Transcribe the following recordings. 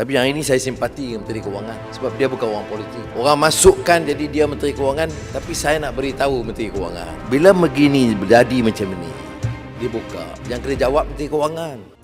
Tapi yang ini saya simpati dengan Menteri Kewangan sebab dia bukan orang politik. Orang masukkan jadi dia Menteri Kewangan, tapi saya nak beritahu Menteri Kewangan, bila begini berjadi macam ini, dia buka. Yang kena jawab Menteri Kewangan.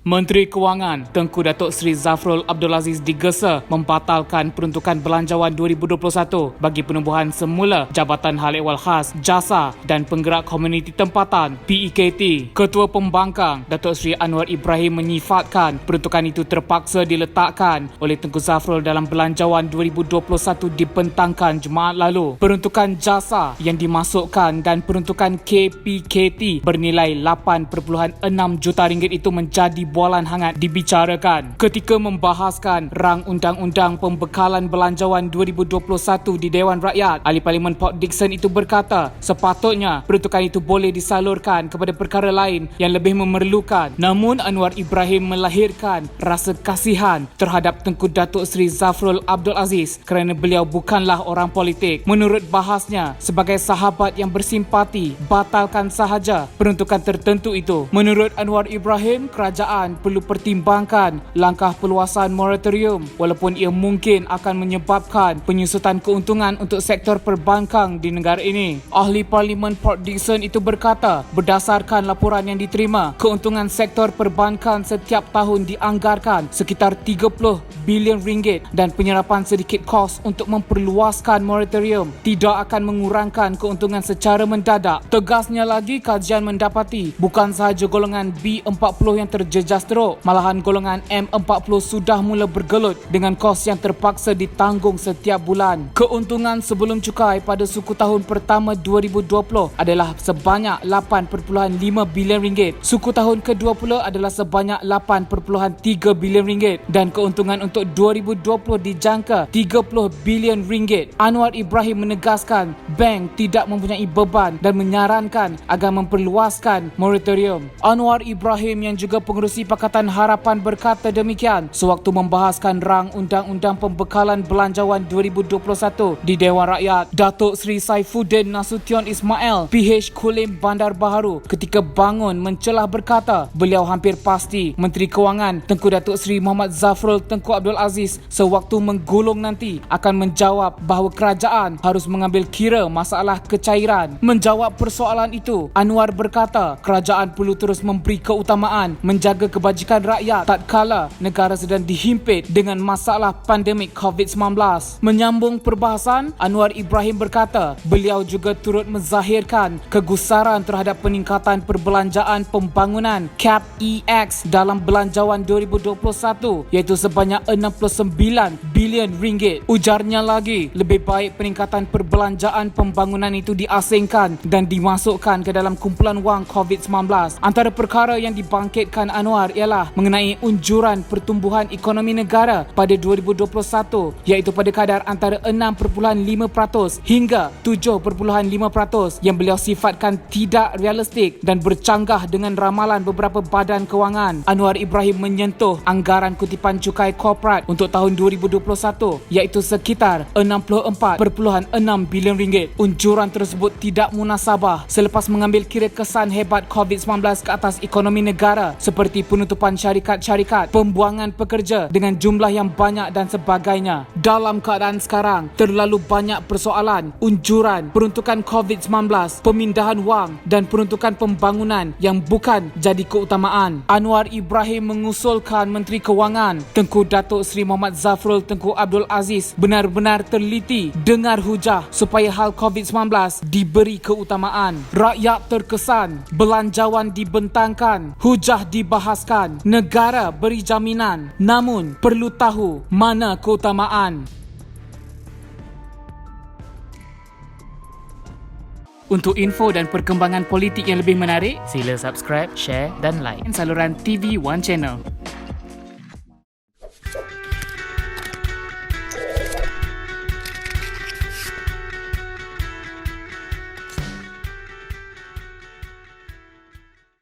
Menteri Kewangan Tengku Datuk Seri Zafrul Abdul Aziz digesa membatalkan peruntukan belanjawan 2021 bagi penubuhan semula Jabatan Hal Ehwal Khas, Jasa dan Penggerak Komuniti Tempatan PEKT. Ketua Pembangkang Datuk Seri Anwar Ibrahim menyifatkan peruntukan itu terpaksa diletakkan oleh Tengku Zafrul dalam belanjawan 2021 dibentangkan Jumaat lalu. Peruntukan jasa yang dimasukkan dan peruntukan KPKT bernilai 8.6 juta ringgit itu menjadi bualan hangat dibicarakan ketika membahaskan rang undang-undang pembekalan belanjawan 2021 di Dewan Rakyat. Ahli Parlimen Port Dickson itu berkata sepatutnya peruntukan itu boleh disalurkan kepada perkara lain yang lebih memerlukan. Namun Anwar Ibrahim melahirkan rasa kasihan terhadap Tengku Datuk Seri Zafrul Abdul Aziz kerana beliau bukanlah orang politik. Menurut bahasnya, sebagai sahabat yang bersimpati, batalkan sahaja peruntukan tertentu itu. Menurut Anwar Ibrahim, kerajaan perlu pertimbangkan langkah perluasan moratorium walaupun ia mungkin akan menyebabkan penyusutan keuntungan untuk sektor perbankan di negara ini. Ahli Parlimen Port Dickson itu berkata, berdasarkan laporan yang diterima, keuntungan sektor perbankan setiap tahun dianggarkan sekitar 30 bilion ringgit dan penyerapan sedikit kos untuk memperluaskan moratorium tidak akan mengurangkan keuntungan secara mendadak. Tegasnya lagi, kajian mendapati bukan sahaja golongan B40 yang terjejas teruk, malahan golongan M40 sudah mula bergelut dengan kos yang terpaksa ditanggung setiap bulan. Keuntungan sebelum cukai pada suku tahun pertama 2020 adalah sebanyak 8.5 bilion ringgit. Suku tahun ke-20 adalah sebanyak 8.3 bilion ringgit dan keuntungan untuk 2020 dijangka 30 bilion ringgit. Anwar Ibrahim menegaskan bank tidak mempunyai beban dan menyarankan agar memperluaskan moratorium. Anwar Ibrahim yang juga pengerusi Pakatan Harapan berkata demikian sewaktu membahaskan rang undang-undang pembekalan belanjawan 2021 di Dewan Rakyat. Datuk Seri Saifuddin Nasution Ismail, PH Kulim Bandar Baharu, ketika bangun mencelah berkata beliau hampir pasti Menteri Kewangan Tengku Datuk Seri Muhammad Zafrul Tengku Abdul Aziz sewaktu menggulung nanti akan menjawab bahawa kerajaan harus mengambil kira masalah kecairan. Menjawab persoalan itu, Anwar berkata kerajaan perlu terus memberi keutamaan menjaga kebajikan rakyat tatkala negara sedang dihimpit dengan masalah pandemik COVID-19. Menyambung perbahasan, Anwar Ibrahim berkata beliau juga turut menzahirkan kegusaran terhadap peningkatan perbelanjaan pembangunan CAPEX dalam belanjawan 2021 iaitu sebanyak 69 bilion ringgit. Ujarnya lagi, lebih baik peningkatan perbelanjaan pembangunan itu diasingkan dan dimasukkan ke dalam kumpulan wang COVID-19. Antara perkara yang dibangkitkan Anwar ialah mengenai unjuran pertumbuhan ekonomi negara pada 2021 iaitu pada kadar antara 6.5% hingga 7.5% yang beliau sifatkan tidak realistik dan bercanggah dengan ramalan beberapa badan kewangan. Anwar Ibrahim menyentuh anggaran kutipan cukai korporat untuk tahun 2021 iaitu sekitar 64.6 bilion ringgit. Unjuran tersebut tidak munasabah selepas mengambil kira kesan hebat COVID-19 ke atas ekonomi negara seperti penutupan syarikat-syarikat, pembuangan pekerja dengan jumlah yang banyak dan sebagainya. Dalam keadaan sekarang, terlalu banyak persoalan, unjuran, peruntukan COVID-19, pemindahan wang dan peruntukan pembangunan yang bukan jadi keutamaan. Anwar Ibrahim mengusulkan Menteri Kewangan Tengku Datuk Seri Muhammad Zafrul Tengku Abdul Aziz benar-benar teliti dengar hujah supaya hal COVID-19 diberi keutamaan. Rakyat terkesan, belanjawan dibentangkan, hujah dibahaskan, negara beri jaminan, namun perlu tahu mana keutamaan. Untuk info dan perkembangan politik yang lebih menarik, sila subscribe, share dan like saluran TV One Channel.